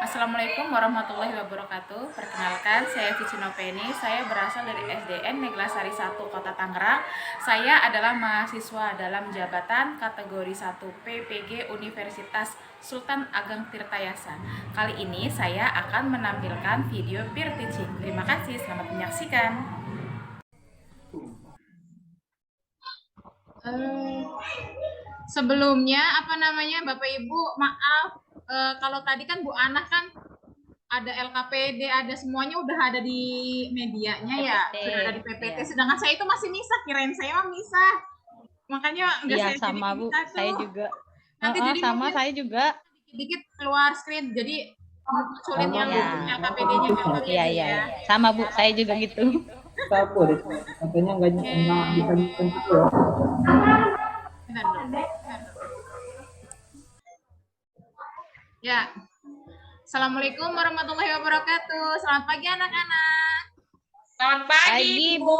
Assalamualaikum warahmatullahi wabarakatuh. Perkenalkan, saya Cici Noveni. Saya berasal dari SDN Neglasari 1 Kota Tangerang. Saya adalah mahasiswa dalam jabatan kategori 1 PPG Universitas Sultan Ageng Tirtayasa. Kali ini saya akan menampilkan video peer teaching. Terima kasih, selamat menyaksikan. Sebelumnya Bapak Ibu, maaf kalau tadi kan Bu Ana kan ada LKPD, ada semuanya udah ada di medianya ya, sudah ada di PPT. Ya. Sedangkan saya itu masih misah, kirain saya mah misah. Makanya enggak saya sama Bu, saya juga. Nanti jadi sama saya juga. Dikit keluar screen, jadi sulit yang LKPD-nya Iya. Sama Bu, saya juga gitu. Katanya nggak bisa gitu ya. Ya. Assalamualaikum warahmatullahi wabarakatuh. Selamat pagi anak-anak. Selamat pagi, Bu.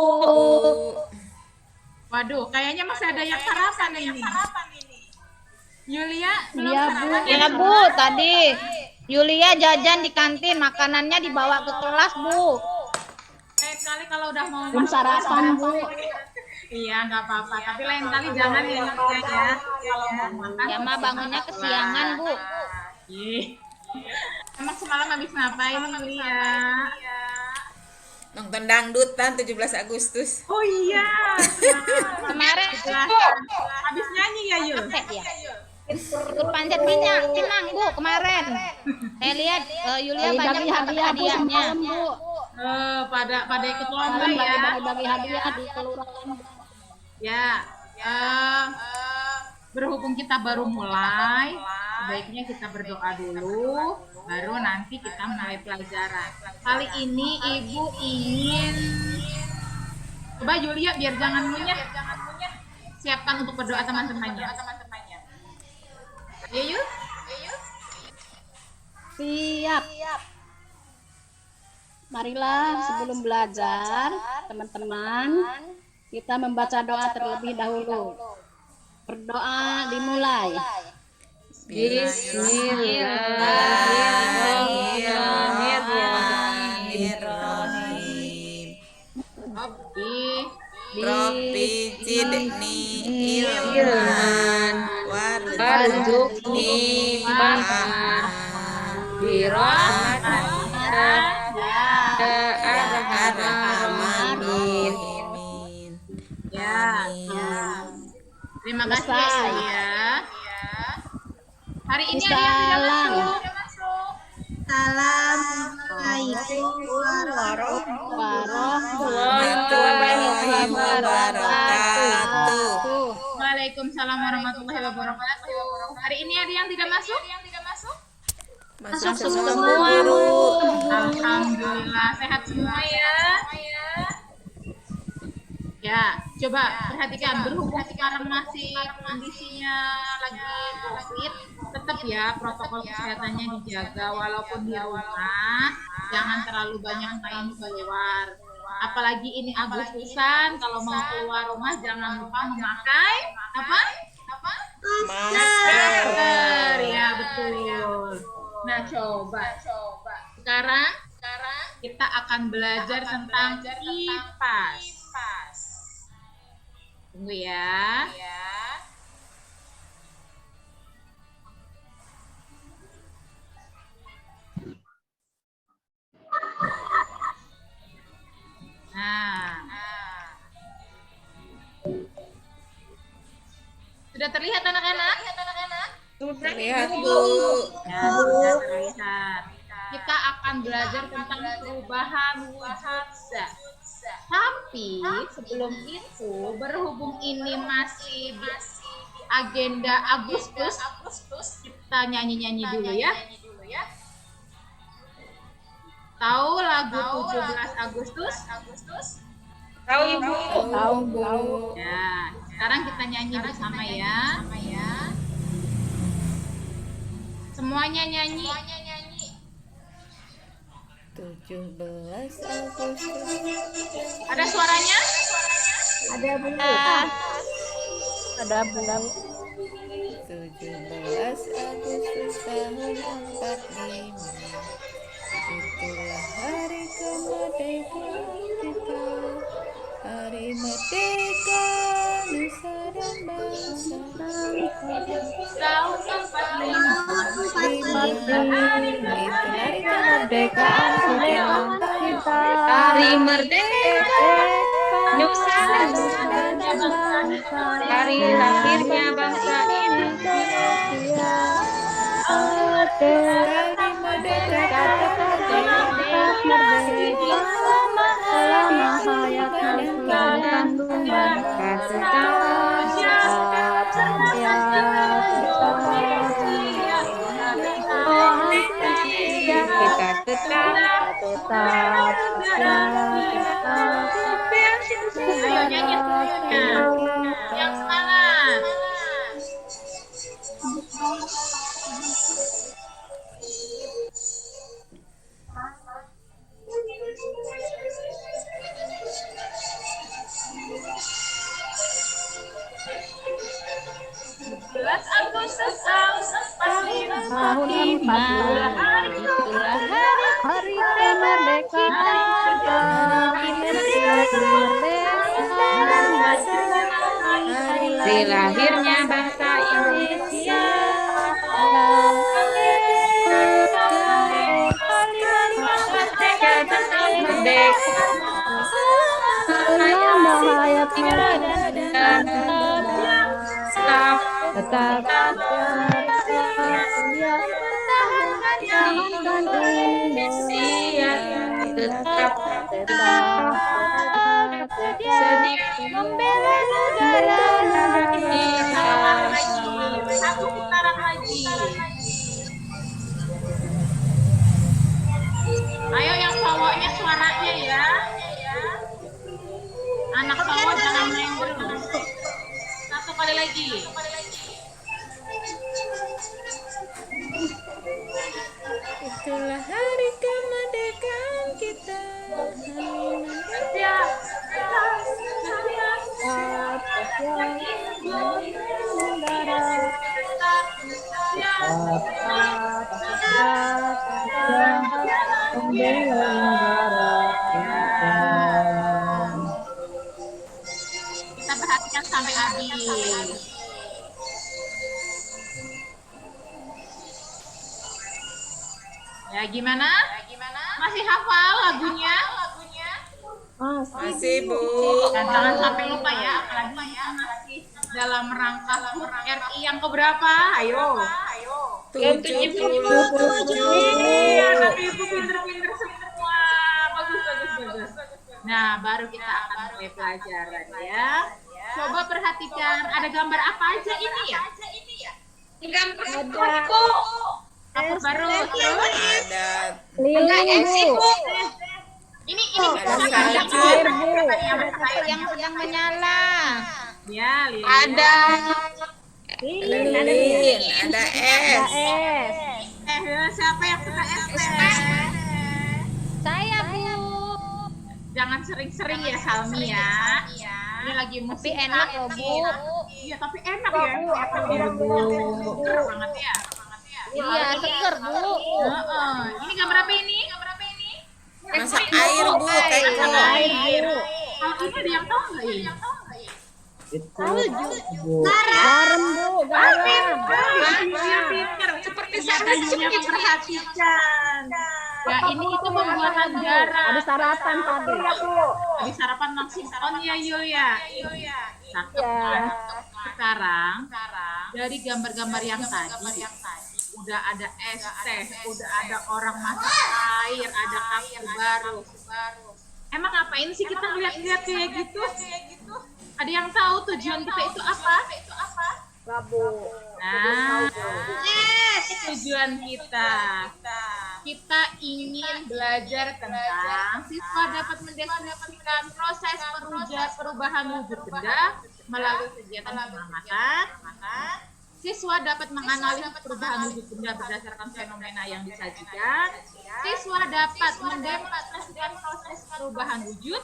Waduh, kayaknya masih ada yang sarapan ini. Yulia belum sarapan? Iya, Bu. Tadi Yulia jajan di kantin, makanannya dibawa ke kelas, Bu. Sekali kalau udah mau belum sarapan, Bu. Iya, nggak apa-apa. Tapi lain kali jangan ya, kalau mau makan. Ya, mah bangunnya kesiangan, Bu. Emang semalam habis ngapain, Yulia? Nonton dangdutan 17 Agustus. Oh iya. Kemarin habis nyanyi ya, Yul? Ikut panjat pinang, Bu, kemarin. Saya lihat Yulia banyak hadiahnya, Bu. Pada ikut lomba ya. Bagi hadiah di kelurahan. Ya. Berhubung kita baru mulai, sebaiknya kita berdoa dulu, baru nanti kita mulai pelajaran. Kali ini Ibu ingin, coba Yulia biar jangan ngunyah, siapkan untuk berdoa teman-temannya. Ayo. Siap. Marilah sebelum belajar, teman-teman, kita membaca doa terlebih dahulu. Berdoa dimulai. Bismillahirrahmanirrahim. Rabbi zidni ilman warzuqni fahman birahmatika ya arhamar rahimin. Terima kasih ya. Hari ini ada yang tidak masuk. Assalamualaikum Warahmatullahi wabarakatuh. Waalaikumsalam warahmatullahi wabarakatuh. Hari ini ada yang tidak masuk? Masuk semua, Bu. Alhamdulillah, sehat semua ya. Ya, coba perhatikan, berhubung sekarang masih kondisinya lagi COVID, tetap ya protokol kesehatannya dijaga walaupun di rumah, jangan terlalu banyak main keluar. Apalagi ini Agustusan, kalau mau keluar rumah jangan lupa memakai apa? Masker. Ya, betul. Nah, coba. Sekarang kita akan belajar tentang kipas. Tunggu ya. Nah. Sudah terlihat anak-anak? Terlihat, Bu. Ya, sudah terlihat. Kita akan belajar tentang perubahan wujud zat. Tapi sebelum itu, berhubung ini masih agenda Agustus, kita nyanyi-nyanyi dulu ya. Tahu lagu 17 Agustus? Tahu, Bu. Tahu, Bu. Ya, sekarang kita nyanyi bersama ya. Semuanya nyanyi. 17 Agustus. Ada suaranya? Ada, Bu. Ada, Bu. 17 Agustus tahun 45. Itulah hari kemerdekaan kita. Hari merdeka nusa dan bangsa. Tahun 45. Itu hari kemerdekaan kita. Hari merdeka Nusa dan bangsa. hari lahirnya bangsa Indonesia. Hari merdeka selama hayat kandung Kita tetap Ayo nyanyi semuanya. Yang semangat. Agustus tahun 45. tahun 45 itulah hari kemerdekaan kita. hari lahirnya bangsa Indonesia. Merdeka Selama hayat dan tetap tetap Indonesia, tetap sedih membela negara kita. Satu putaran lagi. Ayo yang cowoknya suaranya ya. Anak cowok jangan main dulu. Satu kali lagi. Itulah hari kemerdekaan kita. Membela negara kita. Kita perhatikan sampai habis. Ya gimana? Masih hafal lagunya? Masih, Bu. Dan jangan sampai lupa ya, apalagi kita masih dalam rangka HUT RI yang keberapa? Ayo. 77. Anak ibu pinter-pinter semua. Bagus. Nah, baru kita akan mulai pelajaran ya. Coba perhatikan, ada gambar apa aja ini ya? Gambar buku. Apa baru? Terus? Ada lilin Bu, Ini Ada salju. air Bu, yang sedang menyala. Ya, Lili. Ada lilin, ada es. Siapa yang suka es teh? saya, Bu. Jangan sering-sering ya Salmi ya. Ini lagi Tapi musim enak loh, Bu. Iya, tapi enak ya. Seger banget ya. Iya, seger, Bu. Heeh. Ini gambar apa ini? Masak air, Bu, teko. Air. Kalau ini ada yang tahu nggak ini? Itu Bu. garam Bu, garam. Iya, pinter. Seperti saya perhatikan. Ya, ini itu pembuatan garam. Ada sarapan tadi. Habis sarapan langsung on ya Yulia. Cakep kan? Sekarang dari gambar-gambar yang tadi udah ada es teh, udah ada orang masak air, ada kasur baru. Emang ngapain sih kita ngeliat-ngeliat kayak gitu? Ada yang tahu tujuan kita itu apa? Nah, tujuan kita ingin belajar tentang siswa dapat mendeskripsikan proses perubahan wujud benda melalui kegiatan pengamatan. Siswa dapat menganalisis perubahan wujud benda berdasarkan fenomena yang disajikan. Siswa dapat mendemonstrasikan proses perubahan wujud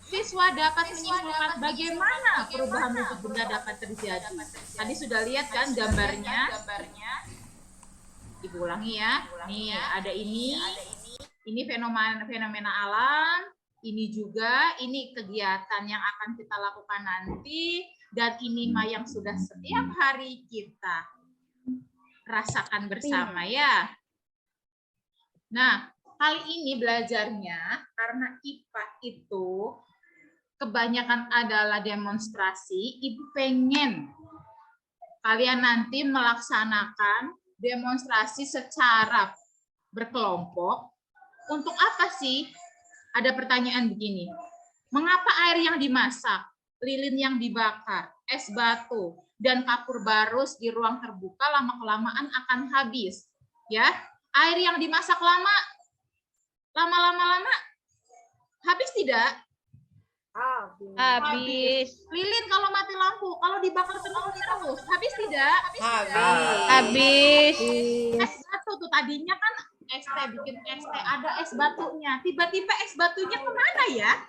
siswa dapat menyimpulkan bagaimana perubahan wujud benda dapat terjadi. Tadi sudah lihat kan gambarnya? Ibu ulangi ya. Nih, ada ini. Ini fenomena alam. Ini juga, ini kegiatan yang akan kita lakukan nanti. Dan ini mah yang sudah setiap hari kita rasakan bersama ya. Nah, kali ini belajarnya karena IPA itu kebanyakan adalah demonstrasi, Ibu pengen kalian nanti melaksanakan demonstrasi secara berkelompok. Untuk apa sih? Ada pertanyaan begini. Mengapa air yang dimasak, lilin yang dibakar, es batu, dan kapur barus di ruang terbuka lama-kelamaan akan habis? Ya, air yang dimasak lama-lama habis tidak? Habis. Lilin kalau mati lampu, kalau dibakar terus, habis tidak? Habis. Es batu tuh tadinya kan es teh, bikin es teh, ada es batunya. Tiba-tiba es batunya kemana ya?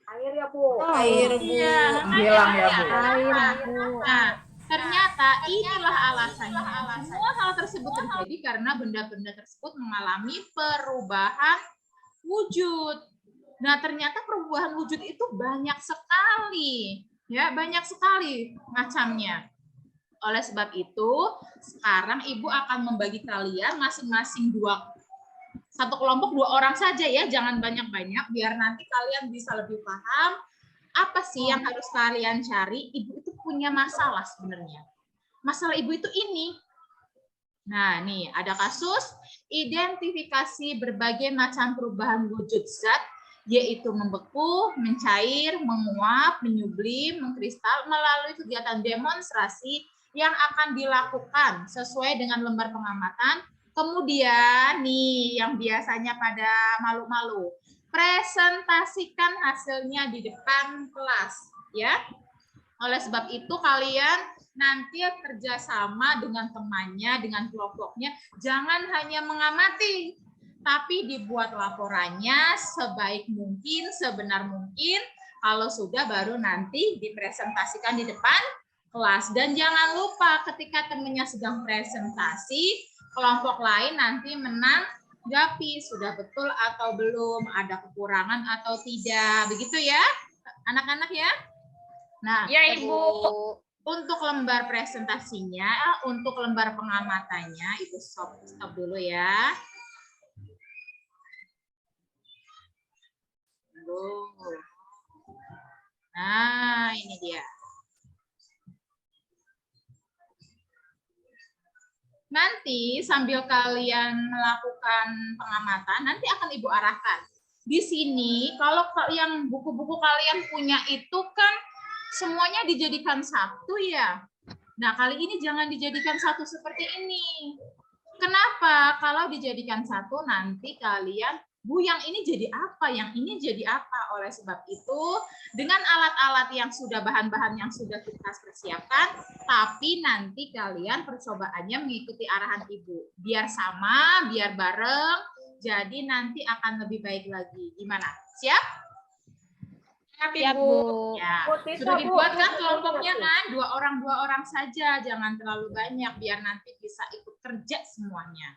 Air ya, Bu. Air, Bu. Hilang ya, Bu. Nah, ternyata inilah alasannya. Semua hal tersebut terjadi karena benda-benda tersebut mengalami perubahan wujud. Nah, ternyata perubahan wujud itu banyak sekali. Ya, banyak sekali macamnya. Oleh sebab itu, sekarang Ibu akan membagi kalian masing-masing satu kelompok 2 orang saja ya, jangan banyak-banyak, biar nanti kalian bisa lebih paham apa sih yang harus kalian cari. Ibu itu punya masalah sebenarnya. Masalah Ibu itu ini. Nah, nih ada kasus identifikasi berbagai macam perubahan wujud zat, yaitu membeku, mencair, menguap, menyublim, mengkristal melalui kegiatan demonstrasi yang akan dilakukan sesuai dengan lembar pengamatan. Kemudian nih yang biasanya pada malu-malu, presentasikan hasilnya di depan kelas ya. Oleh sebab itu kalian nanti kerjasama dengan temannya, dengan kelompoknya, jangan hanya mengamati, tapi dibuat laporannya sebaik mungkin, sebenar mungkin. Kalau sudah baru nanti dipresentasikan di depan kelas. Dan jangan lupa ketika temannya sedang presentasi, kelompok lain nanti menanggapi sudah betul atau belum, ada kekurangan atau tidak. Begitu ya anak-anak ya. Nah, Ya, Ibu. untuk lembar presentasinya, untuk lembar pengamatannya, Ibu stop dulu ya. Nah, ini dia. Nanti sambil kalian melakukan pengamatan, nanti akan Ibu arahkan. Di sini, kalau yang buku-buku kalian punya itu kan semuanya dijadikan satu ya. Nah, kali ini jangan dijadikan satu seperti ini. Kenapa? Kalau dijadikan satu, nanti kalian, Bu, yang ini jadi apa? Yang ini jadi apa? Oleh sebab itu, dengan alat-alat yang sudah, bahan-bahan yang sudah kita persiapkan, tapi nanti kalian percobaannya mengikuti arahan Ibu. Biar sama, biar bareng, jadi nanti akan lebih baik lagi. Gimana? Siap? Siap, Bu. Ya, sudah dibuat kan kelompoknya kan? 2 orang saja, jangan terlalu banyak, biar nanti bisa ikut kerja semuanya.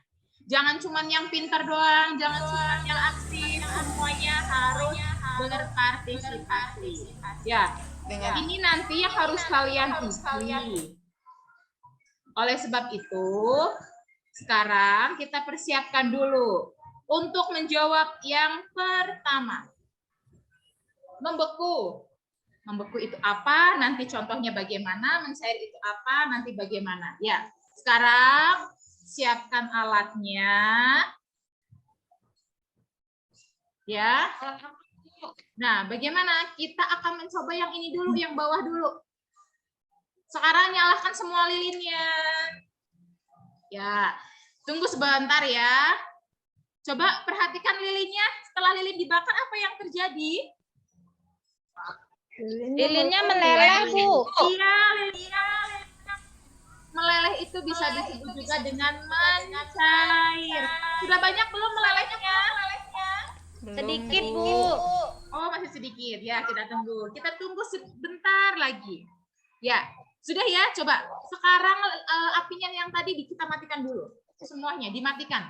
Jangan cuma yang pintar doang, jangan cuma yang aktif, semuanya harus berpartisipasi. Ya, ini nanti yang harus kalian isi. Oleh sebab itu, sekarang kita persiapkan dulu untuk menjawab yang pertama. Membeku. Membeku itu apa? Nanti contohnya bagaimana? Mencair itu apa? Nanti bagaimana? Ya, sekarang siapkan alatnya. Ya. Nah, bagaimana? Kita akan mencoba yang ini dulu, yang bawah dulu. Sekarang nyalakan semua lilinnya. Ya, tunggu sebentar ya. Coba perhatikan lilinnya. Setelah lilin dibakar, apa yang terjadi? Lilinnya meleleh, Bu. Iya, meleleh itu bisa disebut juga dengan mencair. Sudah banyak belum melelehnya? Sedikit, Bu. Oh, masih sedikit ya, kita tunggu. Kita tunggu sebentar lagi. Ya, sudah ya, coba. Sekarang apinya yang tadi kita matikan dulu. Semuanya dimatikan.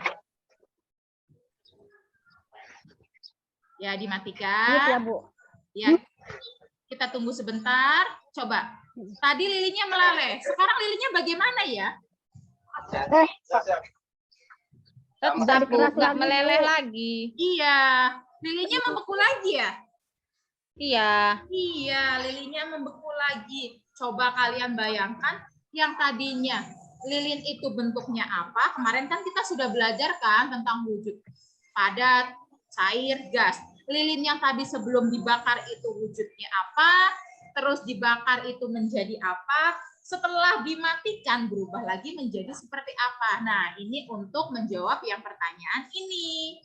Ya, Mute ya, dimatikan. Bu. Ya, kita tunggu sebentar. Coba. Tadi lilinnya meleleh. Sekarang lilinnya bagaimana ya? Tetap Bu, keras nggak lagi, meleleh Bu. lagi. Iya. Lilinnya membeku lagi ya? Iya. Iya, lilinnya membeku lagi. Coba kalian bayangkan yang tadinya lilin itu bentuknya apa? Kemarin kan kita sudah belajar kan tentang wujud padat, cair, gas. Lilin yang tadi sebelum dibakar itu wujudnya apa? Terus dibakar itu menjadi apa? Setelah dimatikan berubah lagi menjadi seperti apa? Nah, ini untuk menjawab yang pertanyaan ini.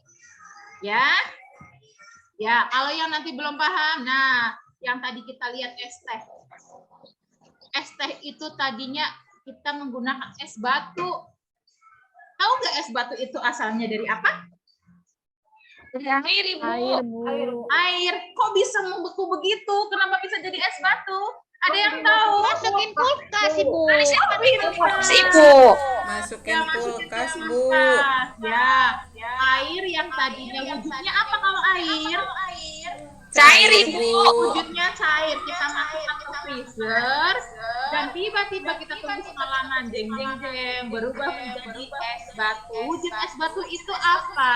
Ya. Ya, kalau yang nanti belum paham, nah, yang tadi kita lihat es teh. Es teh itu tadinya kita menggunakan es batu. Tahu nggak es batu itu asalnya dari apa? Air, Bu. Air. Kok bisa membeku begitu? Kenapa bisa jadi es batu? Ada yang tahu? Masukin kulkas, Ibu. Masukin kulkas, Bu. kulkas. Ya, air yang tadinya wujudnya apa kalau air? Cair, Ibu. Wujudnya cair. Kita masukkan ke freezer dan tiba-tiba kita tunggu semalaman, jeng jeng jeng, berubah menjadi es batu. Wujud es batu itu apa?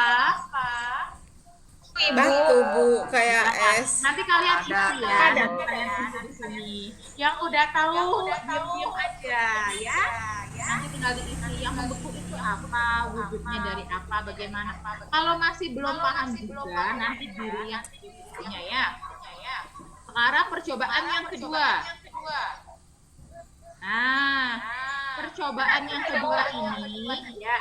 Batu, Bu, kayak es. Nanti kalian isi ya. Nanti kalian isi di sini. Yang udah tahu diam-diam aja ya. Nanti tinggal diisi yang membeku itu apa, wujudnya dari apa, bagaimana. Kalau masih belum paham juga, nanti dilihat di bukunya ya. Sekarang percobaan yang kedua. Nah, percobaan yang kedua ini ya.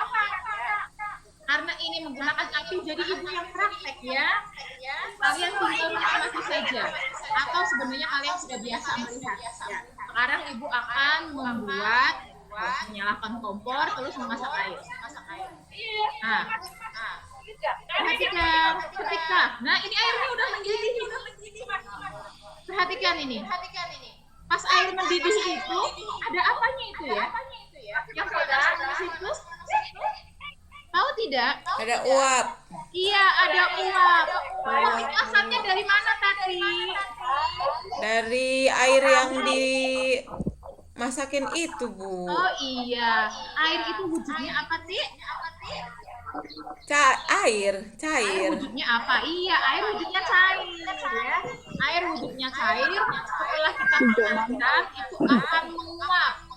Karena ini menggunakan api, jadi ibu yang praktek ya. Kalian tinggal mengamati saja. Atau sebenarnya kalian sudah biasa melihat. Ya. Sekarang ibu akan membuat, menyalakan kompor, terus memasak air. Nah, perhatikan ketika. Nah, ini airnya udah mendidih. Perhatikan ini. Pas air mendidih itu, ada apanya itu ya? Yang saudara di situ. Tahu tidak? Ada uap. Iya, ada uap. Uap itu asalnya dari mana tadi? Dari air yang dimasakin itu, Bu. Oh iya, air itu wujudnya apa sih? Air, cair. Wujudnya apa? Iya, air wujudnya cair ya. Air wujudnya cair. Setelah kita panaskan, itu akan menguap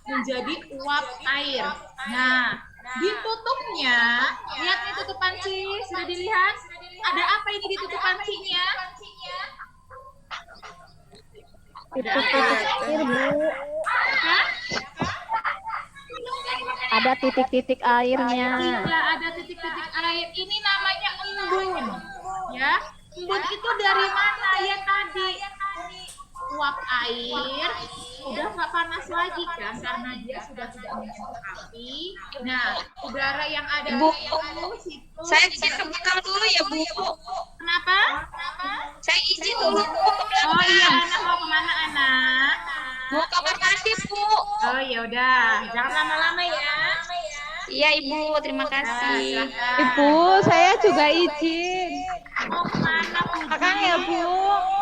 menjadi uap air. Nah, ditutupnya, lihat nih tutup panci, sudah dilihat? Ada apa ini di tutup pancinya? Air, Bu. Hah? Ada titik-titik airnya. Iya, ada titik-titik air. Ini namanya embun. Ya, embun itu dari mana ya tadi? Uap air udah nggak panas lagi kan karena dia sudah tidak menyentuh api. Nah, udara yang ada Bu, itu saya izin ke belakang dulu ya, Bu. Kenapa? Saya izin dulu, Bu. Oh iya, anak mau kemana anak? Mau kamar mandi, Bu. Oh ya udah, jangan lama-lama ya. Iya, Ibu. Terima kasih. Ibu, saya juga izin. Mau kemana Puji? Akang ya, Bu.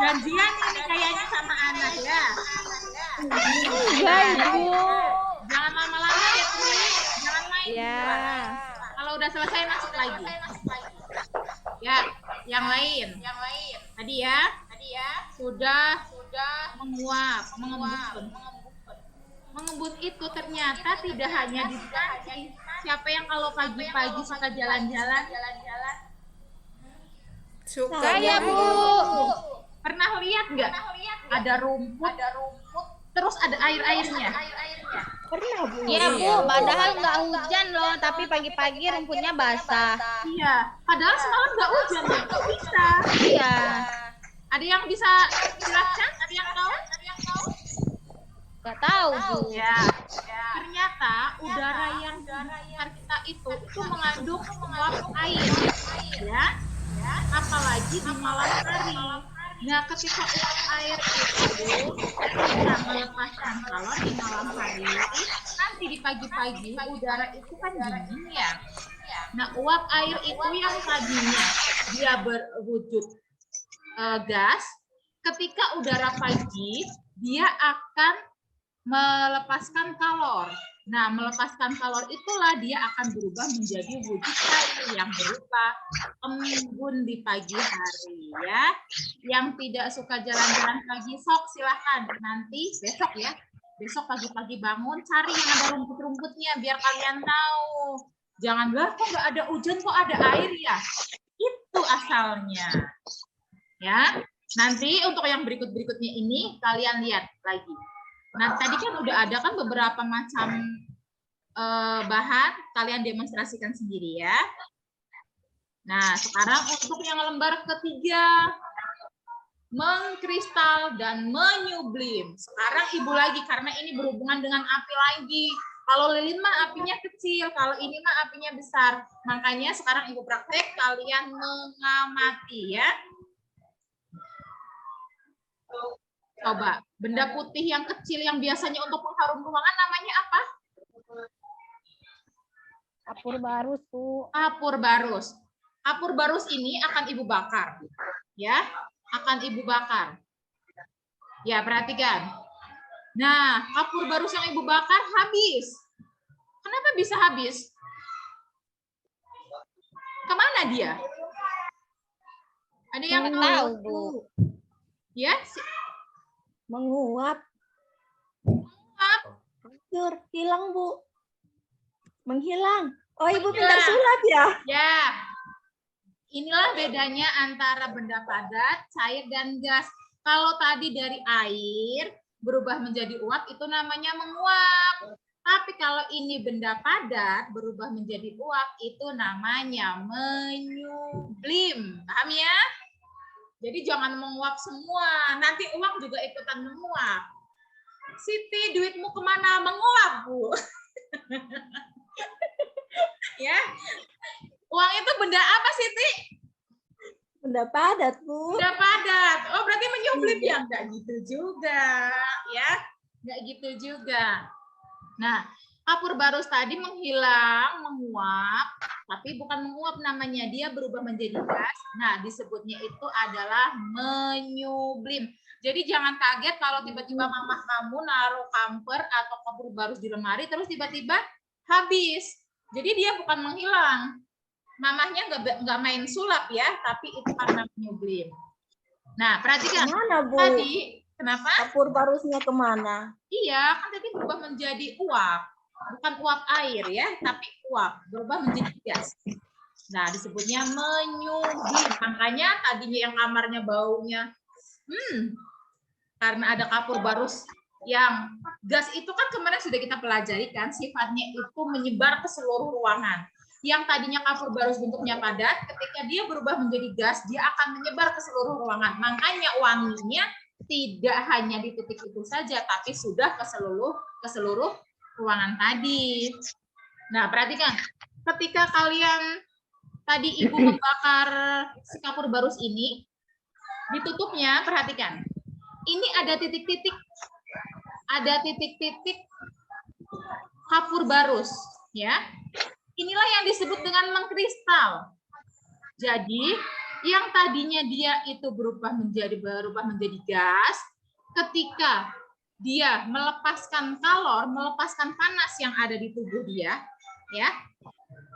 Janjian ini kayaknya sama anak ya. Iya, Ibu. Jangan lama-lama ya, Tri. Jangan main. Ya. Kalau udah selesai masuk lagi. Ya, yang lain. Tadi ya. Sudah menguap, mengembun itu ternyata tidak hanya di panci. Siapa yang kalau pagi-pagi suka jalan-jalan? Suka, Saya, Bu. Pernah lihat nggak? Ada rumput, terus ada air-airnya. Iya, Bu. Padahal nggak hujan loh, tapi pagi-pagi rumputnya basah. Iya, padahal semalam nggak hujan ya. Kok bisa? Iya. Ada yang bisa jelaskan? Ada yang tahu? Nggak tahu, Bu. Ya. Ternyata udara yang di sekitar kita itu mengandung uap air. Ya. apalagi di malam hari. Nah, ketika uap air itu bisa melepaskan kalor di malam hari, nanti di pagi-pagi udara itu kan dingin ya. Nah, uap air itu yang tadinya dia berwujud gas, ketika udara pagi dia akan melepaskan kalor. Nah, melepaskan kalor itulah dia akan berubah menjadi wujud cair yang berupa embun di pagi hari ya. Yang tidak suka jalan-jalan pagi, sok silahkan nanti besok ya. Besok pagi-pagi bangun cari yang ada rumput-rumputnya biar kalian tahu. Jangan lah kok nggak ada hujan kok ada air ya. Itu asalnya. Ya. Nanti untuk yang berikut-berikutnya ini kalian lihat lagi. Nah, tadi kan udah ada kan beberapa macam bahan, kalian demonstrasikan sendiri ya. Nah, sekarang untuk yang lembar ketiga, mengkristal dan menyublim. Sekarang Ibu lagi, karena ini berhubungan dengan api lagi. Kalau lilin mah apinya kecil, kalau ini mah apinya besar. Makanya sekarang Ibu praktek, kalian mengamati ya. Coba, benda putih yang kecil yang biasanya untuk pengharum ruangan namanya apa? Kapur barus, Bu. Kapur barus. Kapur barus ini akan Ibu bakar. Ya, akan Ibu bakar. Ya, perhatikan. Nah, kapur barus yang Ibu bakar habis. Kenapa bisa habis? Kemana dia? Ada yang tahu, Bu? Ya, Menguap. Hancur, hilang, Bu. Menghilang. Oh, Ibu pintar sulap ya? ya. Inilah bedanya antara benda padat, cair, dan gas. Kalau tadi dari air berubah menjadi uap, itu namanya menguap. Tapi kalau ini benda padat berubah menjadi uap, itu namanya menyublim. Paham ya? Jadi jangan menguap semua, nanti uang juga ikutan menguap. Siti, duitmu kemana? Menguap, Bu. Ya, uang itu benda apa, Siti? Benda padat, Bu. Benda padat. Oh, berarti menyublim ya? Enggak gitu juga, ya. Enggak gitu juga. Nah, kapur barus tadi menghilang, menguap, tapi bukan menguap namanya, dia berubah menjadi gas. Nah, disebutnya itu adalah menyublim. Jadi jangan kaget kalau tiba-tiba mamah kamu naruh kamper atau kapur barus di lemari, terus tiba-tiba habis. Jadi dia bukan menghilang. Mamahnya nggak main sulap ya, tapi itu karena menyublim. Nah, perhatikan. Kemana, Bu? Tadi, kenapa? Kapur barusnya kemana? Iya, kan tadi berubah menjadi uap. Bukan uap air ya, tapi uap. Berubah menjadi gas. Nah, disebutnya menyublim. Makanya tadinya yang kamarnya baunya, karena ada kapur barus yang gas itu kan kemarin sudah kita pelajari kan, sifatnya itu menyebar ke seluruh ruangan. Yang tadinya kapur barus bentuknya padat, ketika dia berubah menjadi gas, dia akan menyebar ke seluruh ruangan. Makanya wanginya tidak hanya di titik itu saja, tapi sudah ke seluruh ruangan tadi. Nah, perhatikan. Ketika kalian tadi Ibu membakar si kapur barus ini, ditutupnya, perhatikan. Ini ada titik-titik. Ada titik-titik kapur barus, ya. Inilah yang disebut dengan mengkristal. Jadi, yang tadinya dia itu berubah menjadi gas, ketika dia melepaskan kalor, melepaskan panas yang ada di tubuh dia, ya.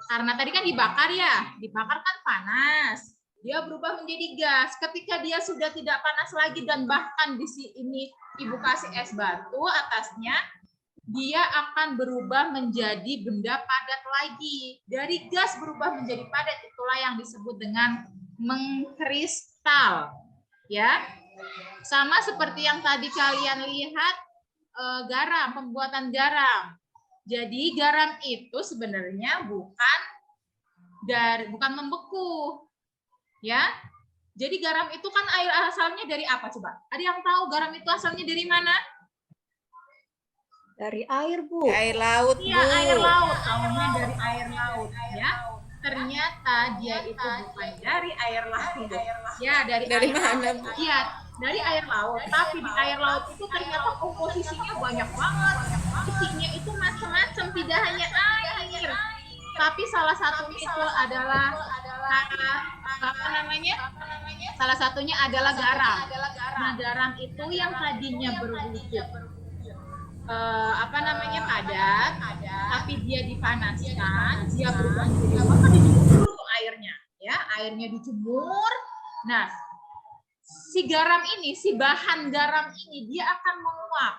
Karena tadi kan dibakar ya, dibakar kan panas. Dia berubah menjadi gas. Ketika dia sudah tidak panas lagi dan bahkan di sini Ibu kasih es batu atasnya, dia akan berubah menjadi benda padat lagi. Dari gas berubah menjadi padat, itulah yang disebut dengan mengkristal. Ya. Sama seperti yang tadi kalian lihat garam, pembuatan garam. Jadi garam itu sebenarnya bukan membeku. Ya. Jadi garam itu kan air asalnya dari apa coba? Ada yang tahu garam itu asalnya dari mana? Dari air, Bu. Air laut, Bu. Iya, air laut. Awalnya dari air laut, ya. ternyata dia itu bukan dari air laut. Ya, dari Dari air mana, laut. Bu? Iya, dari air laut. Tapi di air laut itu ternyata komposisinya banyak banget. Isinya itu macam-macam, tidak hanya air. Tapi salah satunya itu adalah apa namanya? Salah satunya adalah garam. Nah, garam itu yang tadinya berwujud apa namanya padat, tapi dia dipanaskan, dia berubah menjadi apa? Kan dijemur tuh airnya, ya, airnya dijemur. Nah, si garam ini, si bahan garam ini dia akan menguap.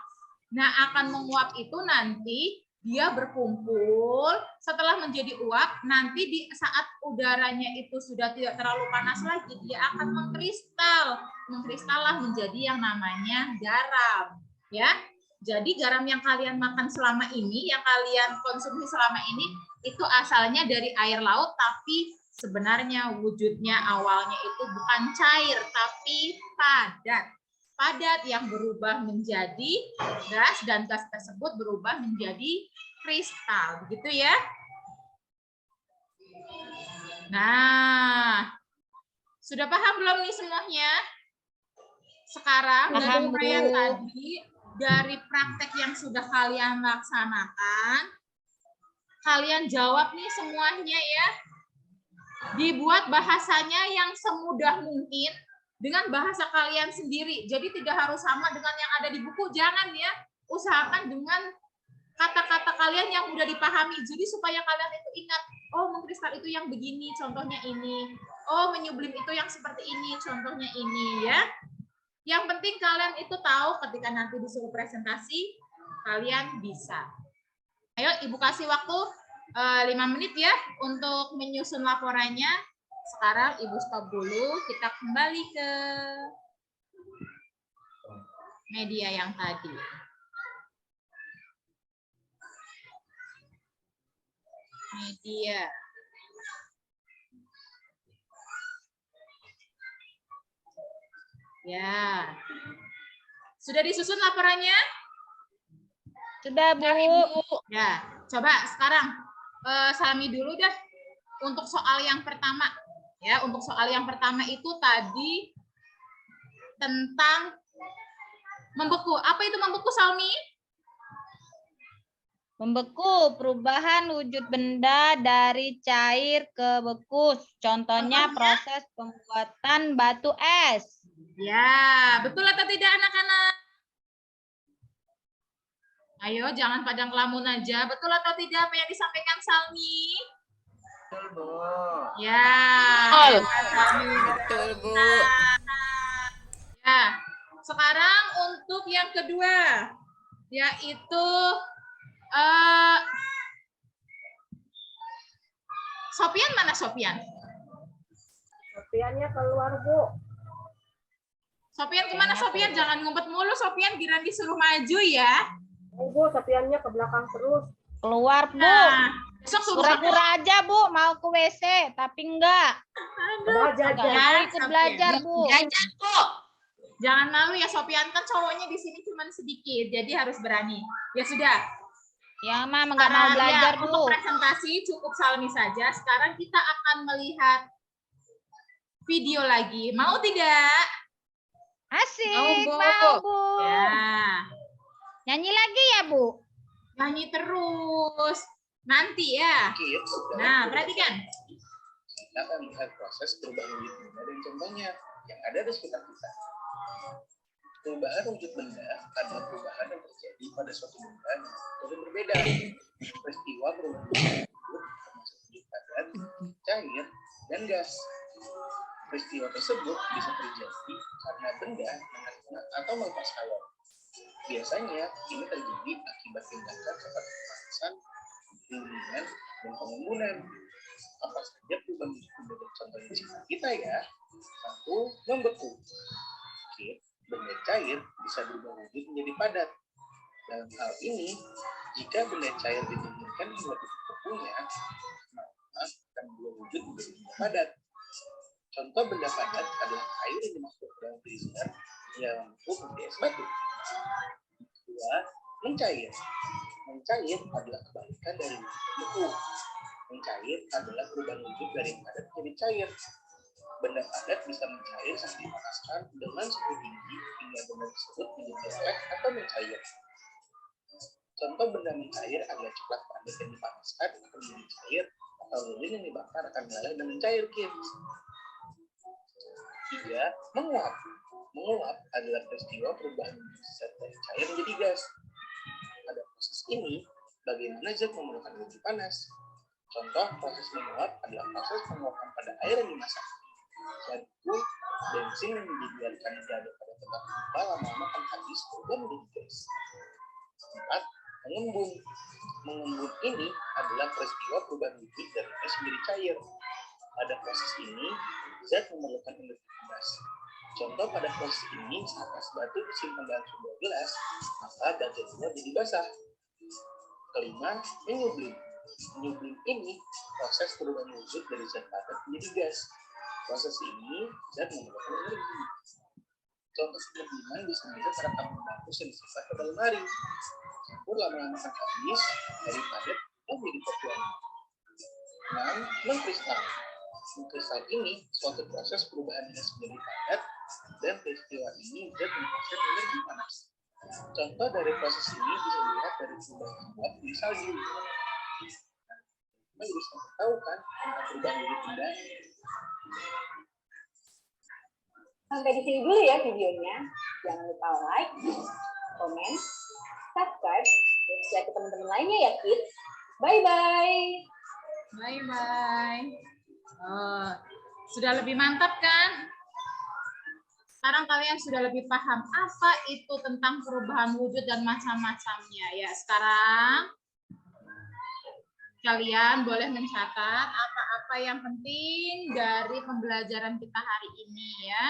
Nah, akan menguap itu nanti dia berkumpul, setelah menjadi uap, nanti di saat udaranya itu sudah tidak terlalu panas lagi, dia akan mengkristallah menjadi yang namanya garam, ya. Jadi garam yang kalian makan selama ini, yang kalian konsumsi selama ini, itu asalnya dari air laut, tapi sebenarnya wujudnya awalnya itu bukan cair, tapi padat. Padat yang berubah menjadi gas, dan gas tersebut berubah menjadi kristal. Begitu ya? Nah, sudah paham belum nih semuanya? Sekarang dari yang tadi, dari praktek yang sudah kalian laksanakan, kalian jawab nih semuanya ya. Dibuat bahasanya yang semudah mungkin dengan bahasa kalian sendiri. Jadi tidak harus sama dengan yang ada di buku, jangan ya. Usahakan dengan kata-kata kalian yang udah dipahami. Jadi supaya kalian itu ingat, oh mengkristal itu yang begini, contohnya ini. Oh menyublim itu yang seperti ini, contohnya ini ya. Yang penting kalian itu tahu ketika nanti disuruh presentasi, kalian bisa. Ayo Ibu kasih waktu 5 menit ya untuk menyusun laporannya. Sekarang Ibu stop dulu, kita kembali ke media yang tadi. Media. Ya. Sudah disusun laporannya? Sudah, Bu. Ya, coba sekarang Salmi dulu dah untuk soal yang pertama. Ya, untuk soal yang pertama itu tadi tentang membeku. Apa itu membeku, Salmi? Membeku, perubahan wujud benda dari cair ke beku. Contohnya proses pembuatan batu es. Ya, betul atau tidak anak-anak? Ayo, jangan pada ngelamun aja. Betul atau tidak apa yang disampaikan Salmi? Betul, Bu. Ya. Salmi. Betul, Bu. Ya, sekarang untuk yang kedua, yaitu Sopian mana Sopian? Sopiannya keluar, Bu. Sopian kemana Sopian? Jangan ngumpet mulu Sopian, giran disuruh maju ya. Bu, Sopiannya ke belakang terus. Keluar, Bu. Nah, besok suruh Pura-pura aja, Bu, mau ke WC, tapi enggak. Belajar. Enggak mau ikut belajar, Bu. Jajan, Bu. Jangan malu ya Sopian, kan cowoknya di sini cuma sedikit, jadi harus berani. Ya sudah. Ya, Mama enggak mau belajar, Ya, Bu. untuk presentasi cukup Salmi saja. Sekarang kita akan melihat video lagi. Mau tidak? Asik, Mau, Bu. mau, Bu. Ya. Nyanyi lagi ya, Bu? Nyanyi terus. Nanti ya. Nah, perhatikan. Kita akan melihat proses perubahan wujud benda dan contohnya yang ada di sekitar kita. Perubahan wujud benda adalah perubahan yang terjadi pada suatu benda yang berbeda. Peristiwa perubahan wujud termasuk wujud padat, cair, dan gas. Peristiwa tersebut bisa terjadi karena benda atau melepas kalor. Biasanya ini terjadi akibat tindakan seperti pemanasan, pendinginan, dan pengembunan. Apa saja perubahan wujud benda contohnya di sekitar kita ya? 1. Membeku. Oke, benda cair bisa berubah wujud menjadi padat. Dalam hal ini, jika benda cair didinginkan hingga titik bekunya, maka akan berubah wujud menjadi benda padat. Contoh benda padat adalah air yang dimasukkan ke dalam freezer yang membeku menjadi es batu. 2. Mencair. Mencair adalah kebalikan dari wujud beku. Mencair adalah perubahan wujud dari padat menjadi cair. Benda padat bisa mencair saat dipanaskan dengan suhu tinggi hingga benda tersebut menjadi lembek atau mencair. Contoh benda mencair adalah coklat padat yang dipanaskan akan menjadi cair, atau lilin yang dibakar akan meleleh dan mencair, kids. 3. Menguap. Menguap adalah peristiwa perubahan zat dari cair menjadi gas. Pada proses ini, bagaimana zat memerlukan energi panas? Contoh proses menguap adalah proses penguapan pada air yang dimasak. Saat itu, bensin yang dibiarkan berada pada tempat pipa lama-lama akan habis dan menjadi gas. 4. Mengembung. Mengembung ini adalah peristiwa perubahan wujud dari gas menjadi cair. Pada proses ini, zat memerlukan energi panas. Contoh pada proses ini, saat es batu disimpan dalam sebuah gelas, maka bagian luar jadi basah. 5. Menyublim. Menyublim ini proses perubahan wujud dari zat padat menjadi gas. Proses ini zat memerlukan energi. Contoh penyubliman bisa menjadi pada tabung bungkus yang disimpan ke dalam lemari. Campur lama-lama akan habis dari padat menjadi pertuanan. 6. Mengkristal. Mengkristal ini suatu proses perubahan gas menjadi padat, dan peristiwa ini zat menghasilkan energi panas. Contoh dari proses ini bisa dilihat dari perubahan uap di salju. Nah, bisa tahu kan tentang perubahan wujud benda? Sampai di sini dulu ya videonya. Jangan lupa like, komen, subscribe, dan share ke teman-teman lainnya ya, kids. Bye-bye. Bye-bye. Oh, sudah lebih mantap kan? Sekarang kalian sudah lebih paham apa itu tentang perubahan wujud dan macam-macamnya. Ya, sekarang kalian boleh mencatat apa-apa yang penting dari pembelajaran kita hari ini ya.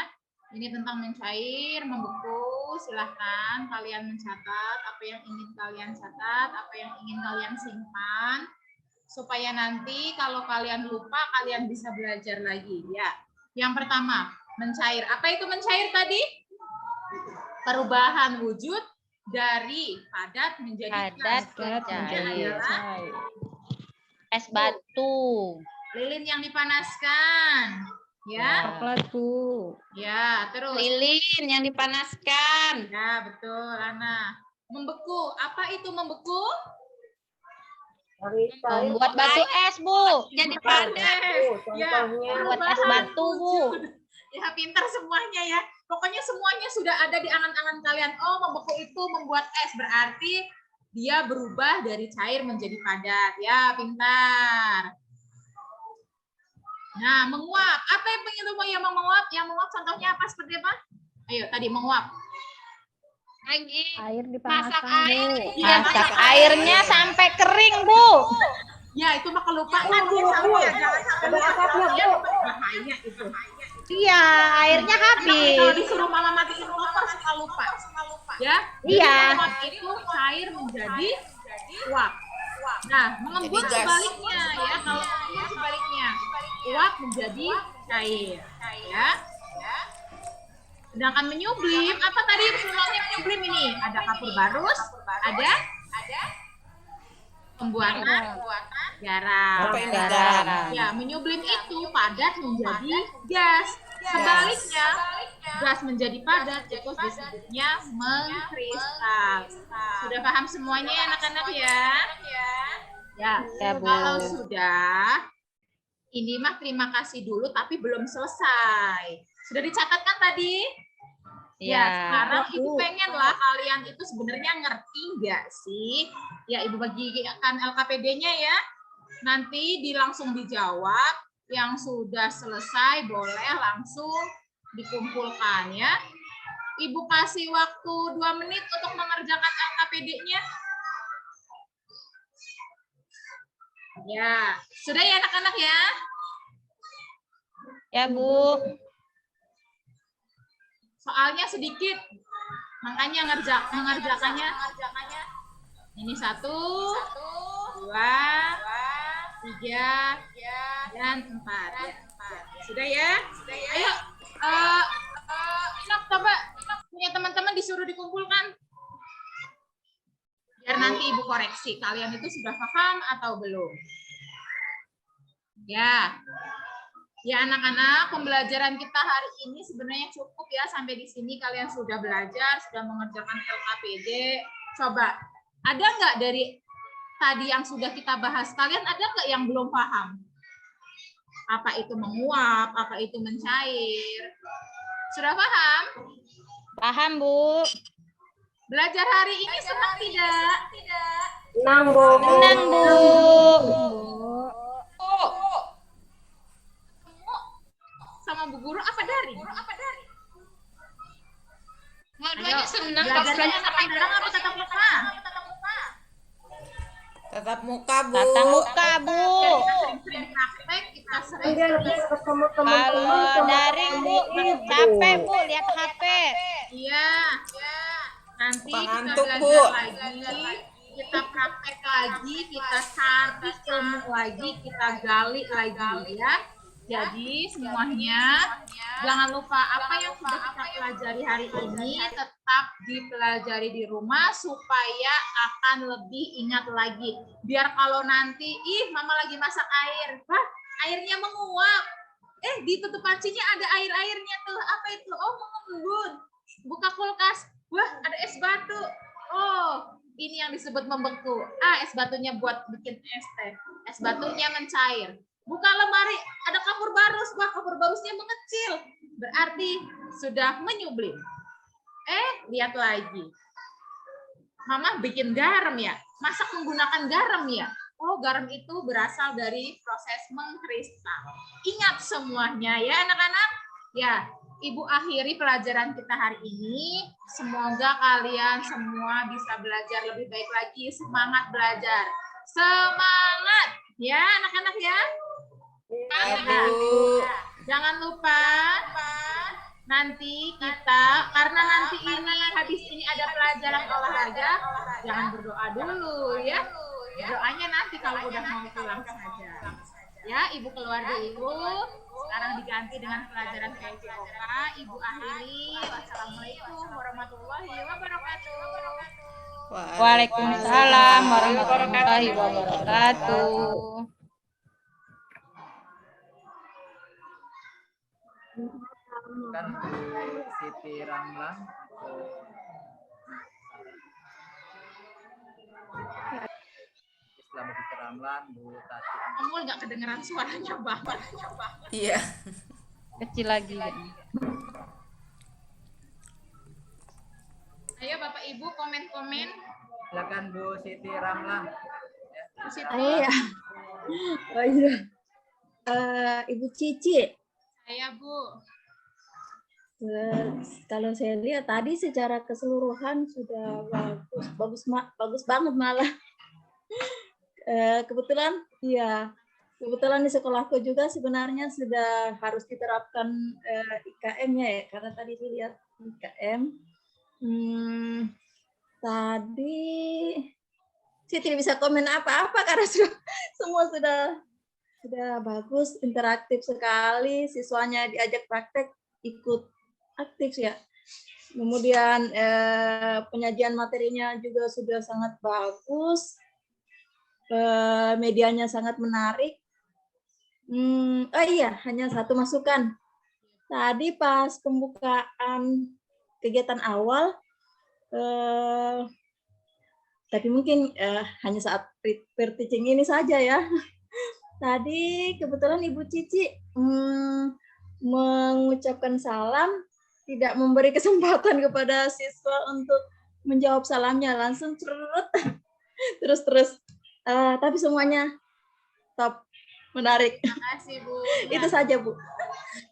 Ini tentang mencair, membeku. Silahkan kalian mencatat apa yang ingin kalian catat, apa yang ingin kalian simpan. Supaya nanti kalau kalian lupa, kalian bisa belajar lagi ya. Yang pertama, mencair. Apa itu mencair tadi? Perubahan wujud dari padat menjadi Padat gas. ke Contohnya cair. adalah Es batu. lilin yang dipanaskan. Ya. Coklat, Bu. Ya, terus. Lilin yang dipanaskan. Ya, betul, Ana. Membeku. Apa itu membeku? Dari cair Membuat batu es, Bu. Jadi padat. padat. Ya, Contohnya Membuat es batu, Bu. Ya, pintar semuanya ya. Pokoknya semuanya sudah ada di angan-angan kalian. Oh, membeku itu membuat es. Berarti dia berubah dari cair menjadi padat. Ya, pintar. Nah, menguap. Apa yang pengen yang menguap? Yang menguap contohnya apa? Seperti apa? Ayo, tadi menguap. Lagi Air masak dipanaskan, air. Bu. Iya, Masak airnya sampai kering, Bu. Ya, itu mah kelupaan. Jangan sampai Ada asapnya, ya, Bu. bahaya itu. Iya, airnya Kalau habis. disuruh malah matiin kompor suka lupa. Ya, Iya. uap itu cair menjadi uap. Nah, mengembun Jadi gas. sebaliknya ya. Kalau mengembun sebaliknya, uap menjadi cair. Ya. Sedangkan menyublim, apa tadi peluangnya menyublim ini? Ada kapur barus, ada pembuatan garam. Apa ini garam? Ya, menyublim itu padat menjadi gas. Sebaliknya, gas menjadi padat itu disebutnya mengkristal. Sudah paham semuanya ya anak-anak ya? Ya, Ya, Bu. kalau sudah, ini mah terima kasih dulu tapi belum selesai. Sudah dicatatkan tadi? Ya, Iya. sekarang Ibu pengen lah kalian itu sebenarnya ngerti nggak sih? Ya, Ibu bagikan LKPD-nya ya. Nanti langsung dijawab. Yang sudah selesai boleh langsung dikumpulkan ya. Ibu kasih waktu 2 menit untuk mengerjakan LKPD-nya. Ya, sudah ya anak-anak ya? Ya, Bu. Soalnya sedikit, makanya mengerjakannya. Ini 1, 2, 3, dan 4. Ya. Sudah ya? Ayo, Inok, coba punya teman-teman disuruh dikumpulkan. Biar nanti Ibu koreksi, kalian itu sudah paham atau belum? Ya. Ya anak-anak, pembelajaran kita hari ini sebenarnya cukup ya, sampai di sini kalian sudah belajar, sudah mengerjakan LKPD. Coba, ada nggak dari tadi yang sudah kita bahas, kalian ada nggak yang belum paham? Apa itu menguap, apa itu mencair? Sudah paham? Paham, Bu. Belajar hari ini senang tidak? Senang, Bu. Senang, Bu. Sama Bu Guru apa dari? Dua-duanya senang. Belajarnya senang apa tatap muka? Tatap muka, Bu. Tatap muka, Bu. Kita sering-sering praktek, kita sering Ketemu Kalau teman-teman. daring, Bu, capek, Bu, lihat HP. Iya. Nanti kita Pengantuk, belajar Bu. lagi, kita praktek lagi, kita cari ilmu lagi, kita gali lagi ya. Jadi semuanya jangan lupa apa yang sudah kita pelajari hari ini tetap dipelajari di rumah supaya akan lebih ingat lagi. Biar kalau nanti, mama lagi masak air, wah airnya menguap. Ditutup pancinya ada air-airnya tuh. Apa itu? Oh, mengembun. Buka kulkas, wah ada es batu. Oh, ini yang disebut membeku. Es batunya buat bikin es teh. Es batunya mencair. Buka lemari, ada kapur barus. Wah, kapur barusnya mengecil. Berarti sudah menyublim. Lihat lagi. Mama bikin garam ya. Masak menggunakan garam ya. Oh, garam itu berasal dari proses mengkristal. Ingat semuanya ya anak-anak. Ya, Ibu akhiri pelajaran kita hari ini. Semoga kalian semua bisa belajar lebih baik lagi. Semangat belajar. Semangat ya anak-anak ya. Ya, Bu. Jangan lupa nanti kita, karena nanti ini habis ini ada pelajaran olahraga, jangan berdoa dulu ya. Doanya nanti kalau udah mau pulang saja. Ya, Ibu keluarga Ibu sekarang diganti dengan pelajaran PJOK. Ibu akhiri. Wassalamualaikum warahmatullahi wabarakatuh. Waalaikumsalam warahmatullahi wabarakatuh. Kan Bu Siti Ramlan. Islam Siti Ramlan, Bu Tati. Kamu nggak kedengeran suaranya Bapak. Iya. Kecil lagi. Ayo Bapak Ibu komen-komen. Silakan Bu Siti Ramlan. Bu Siti. Iya. Oh iya. Ibu Cici. Saya Bu. Kalau saya lihat tadi secara keseluruhan sudah bagus banget malah. Kebetulan di sekolahku juga sebenarnya sudah harus diterapkan IKM-nya ya, karena tadi dilihat IKM. Tadi saya tidak bisa komen apa-apa karena semua sudah bagus, interaktif sekali, siswanya diajak praktek ikut aktif ya. Kemudian penyajian materinya juga sudah sangat bagus. Medianya sangat menarik. Oh iya, hanya satu masukan. Tadi pas pembukaan kegiatan awal, tapi mungkin hanya saat peer teaching ini saja ya. Tadi kebetulan Ibu Cici mengucapkan salam, tidak memberi kesempatan kepada siswa untuk menjawab salamnya, langsung terus. Tapi semuanya top, menarik. Terima kasih Bu. Itu saja Bu.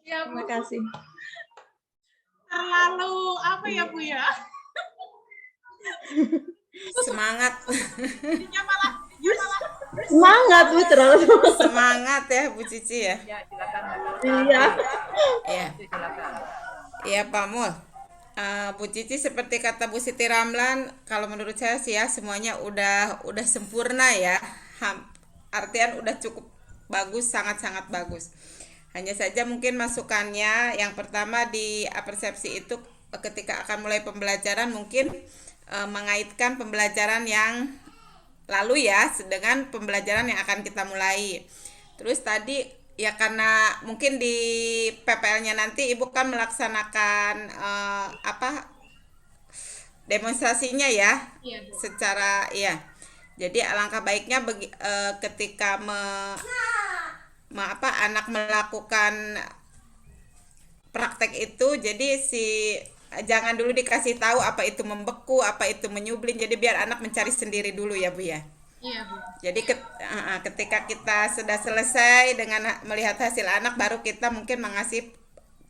Ya Bu. Terima kasih. Terlalu apa ya Bu ya? Semangat. Jadinya malah Semangat Bu, terlalu. Semangat ya Bu Cici ya. Ya, silakan. Iya. Iya. Silakan. Iya Pak Mul. Bu Cici seperti kata Bu Siti Ramlan, kalau menurut saya sih ya semuanya udah sempurna ya. Artian udah cukup bagus, sangat-sangat bagus. Hanya saja mungkin masukannya yang pertama di persepsi itu ketika akan mulai pembelajaran mungkin mengaitkan pembelajaran yang lalu ya dengan pembelajaran yang akan kita mulai. Terus tadi ya karena mungkin di PPL-nya nanti Ibu kan melaksanakan demonstrasinya ya, Iya, Bu. secara ya. Jadi alangkah baiknya ketika anak melakukan praktek itu, jadi jangan dulu dikasih tahu apa itu membeku, apa itu menyublin. Jadi biar anak mencari sendiri dulu ya Bu ya. Iya, Bu. Jadi ketika kita sudah selesai dengan melihat hasil anak, baru kita mungkin mengasih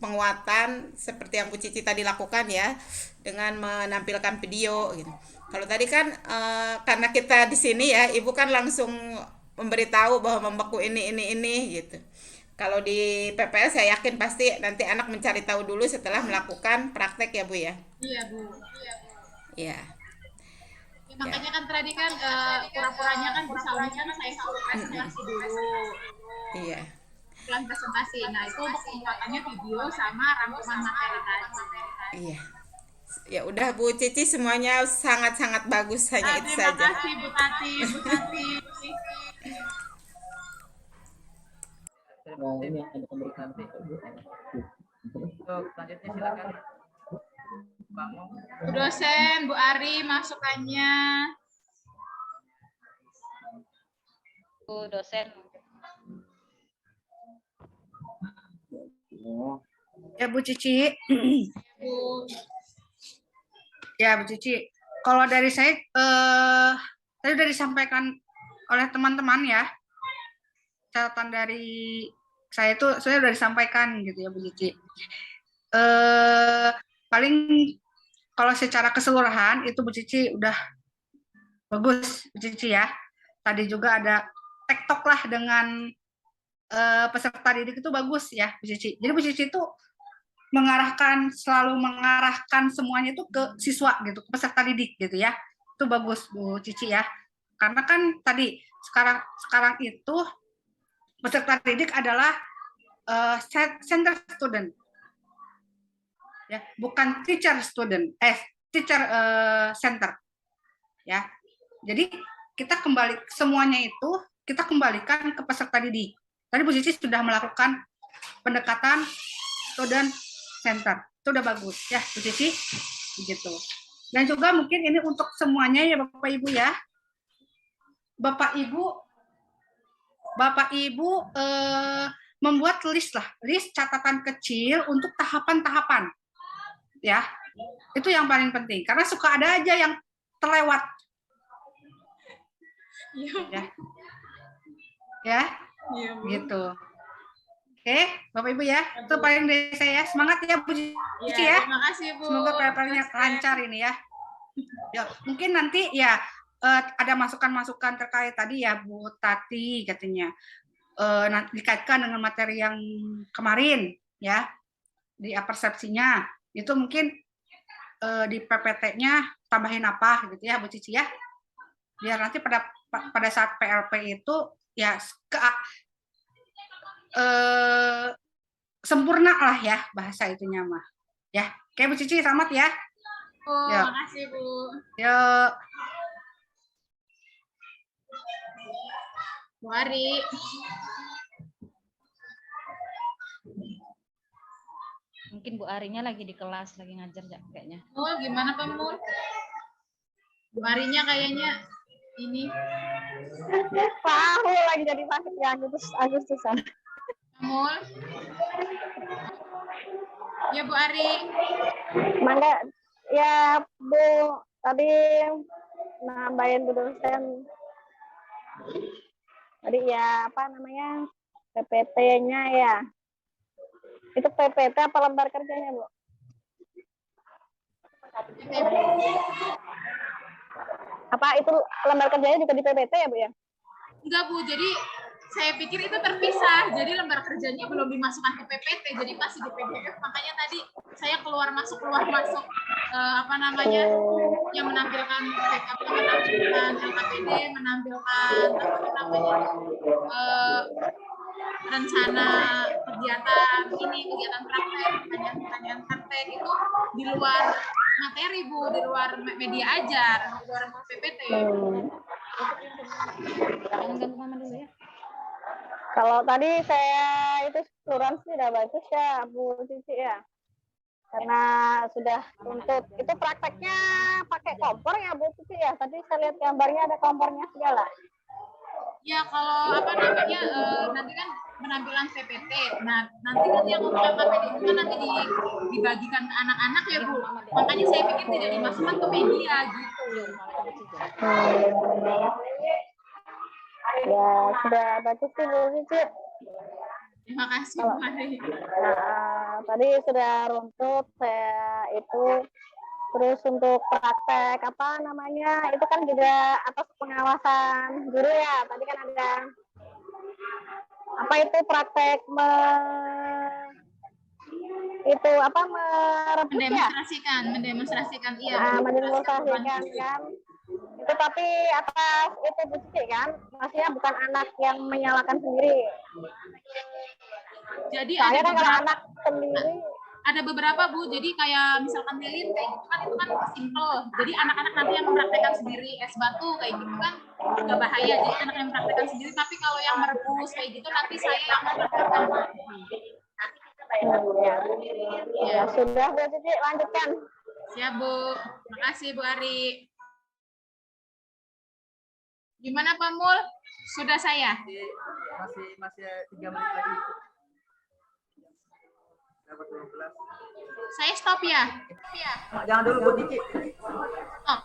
penguatan seperti yang Bu Cici tadi lakukan ya, dengan menampilkan video gitu. Kalau tadi kan karena kita di sini ya, Ibu kan langsung memberitahu bahwa membeku ini gitu. Kalau di PPL saya yakin pasti nanti anak mencari tahu dulu setelah melakukan praktek ya Bu ya. Iya, Bu. Iya. Ya, makanya kan tadi kan pura-puranya kan bisa kan saya suruh presentasi dulu. Iya. Pelan presentasi. Nah, itu untuk penguatannya video sama rangkuman materi tadi. Iya. Ya udah Bu Cici, semuanya sangat-sangat bagus, hanya itu Terima saja. kasih Bu Tati, Bu Tati. Terima kasih Bu Santi. Untuk selanjutnya silakan Pak Mo. Bu dosen, Bu Ari, masukannya. Bu dosen. Ya Bu Cici, Bu. ya Bu Cici. Kalau dari saya tadi sudah disampaikan oleh teman-teman ya. Catatan dari saya itu sudah disampaikan gitu ya Bu Cici. Paling kalau secara keseluruhan itu Bu Cici udah bagus Bu Cici ya. Tadi juga ada tektok lah dengan peserta didik itu bagus ya Bu Cici. Jadi Bu Cici itu selalu mengarahkan semuanya itu ke siswa gitu, ke peserta didik gitu ya. Itu bagus Bu Cici ya. Karena kan tadi sekarang itu peserta didik adalah center student. Ya, bukan teacher center. Ya. Jadi kita semuanya itu kita kembalikan ke peserta didik. Tadi Bu Cici sudah melakukan pendekatan student center. Itu udah bagus ya Bu Cici. Begitu. Dan juga mungkin ini untuk semuanya ya Bapak Ibu ya. Bapak Ibu membuat list catatan kecil untuk tahapan-tahapan. Ya. Itu yang paling penting karena suka ada aja yang terlewat. Ya. Gitu. Oke, Bapak Ibu ya. Itu paling dari saya. Semangat ya Bu Cici ya. Terima kasih Bu. Semoga PPL-nya lancar ini ya. Ya, mungkin nanti ya ada masukan-masukan terkait tadi ya Bu Tati katanya. Nanti dikaitkan dengan materi yang kemarin ya. Di persepsinya itu mungkin di PPT-nya tambahin apa gitu ya Bu Cici ya. Biar nanti pada saat PLP itu ya sempurna lah ya bahasa itunya mah. Ya, oke Bu Cici selamat ya. Oh, ya. makasih Bu. Yuk. Bu Ari. Mungkin Bu Arinya lagi di kelas, lagi ngajar ya, kayaknya. Oh, gimana Pak Mul? Bu Arinya kayaknya ini. Tahu lagi jadi pasien ya Agustusan. Mul. Ya Bu Ari. Mangga ya Bu, tadi nambahin Bu dosen. Tadi ya apa namanya PPT-nya ya. Itu PPT apa lembar kerjanya Bu? Apa itu lembar kerjanya juga di PPT ya Bu ya? Enggak Bu, jadi saya pikir itu terpisah. Jadi lembar kerjanya belum dimasukkan ke PPT, jadi masih di PDF. Makanya tadi saya keluar masuk yang menampilkan LKPD, menampilkan rencana kegiatan praktek, pertanyaan praktek itu di luar materi Bu, di luar media ajar, di luar PPT. Jangan ganggu Mama dulu ya. Kalau tadi saya itu keseluruhan sudah bagus ya, Bu Cici ya. Karena sudah runtut. Itu prakteknya pakai kompor ya, Bu Cici ya. Tadi saya lihat gambarnya ada kompornya segala. Ya kalau apa namanya nanti kan penampilan PPT. Nah nanti yang untuk KPD itu kan nanti dibagikan ke anak-anak ya Bu. Makanya saya pikir tidak dimasukkan ke media gitu. Ya sudah bagus sih Bu Cici. Terima kasih Bu Ari. Nah, tadi sudah runtut saya itu. Terus untuk praktek apa namanya itu kan juga atas pengawasan guru ya. Tadi kan ada apa itu praktek itu apa merebus ya? Mendemonstrasikan iya. Nah, mendemonstrasikan kan. Itu tapi atas itu Bu Cici kan, maksudnya bukan anak yang menyalakan sendiri. Jadi Soalnya ada kan kalau anak sendiri ada beberapa Bu, jadi kayak misalkan lilin kayak gitu kan itu kan simple. Jadi anak-anak nanti yang mempraktekkan sendiri es batu kayak gitu kan nggak bahaya. Jadi anak yang mempraktekkan sendiri. Tapi kalau yang merebus kayak gitu nanti saya yang mempraktekkan. ya sudah Bu Cici lanjutkan. Siap Bu, makasih Bu Ari. Gimana Pak Mul? Sudah saya? Masih 3 menit lagi. Dapat 12. Saya stop ya? Jangan dulu Bu Cici. Oh.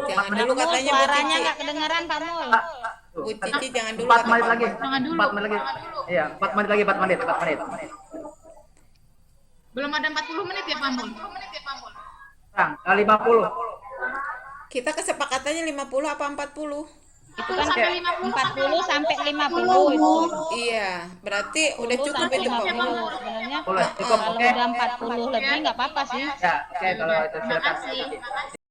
Jangan dulu katanya Bu Suaranya Cici. nggak kedengeran Pak Mul. Bu Cici jangan dulu 4 kata menit Pak lagi. Mul. 4 menit lagi. Iya, 4 menit lagi, 4 menit. Belum ada 40 menit ya Pak Mul? Kurang, 50. Kita kesepakatannya 50 apa 40? Itu kan Sampai 50. 40 sampai 50 itu. Iya, berarti udah 40 cukup sampai itu Pak Mul. 50. Sebenarnya Boleh, cukup, kalau oke. udah 40 lebih nggak apa-apa sih. Ya, oke kalau itu silakan. Terima kasih.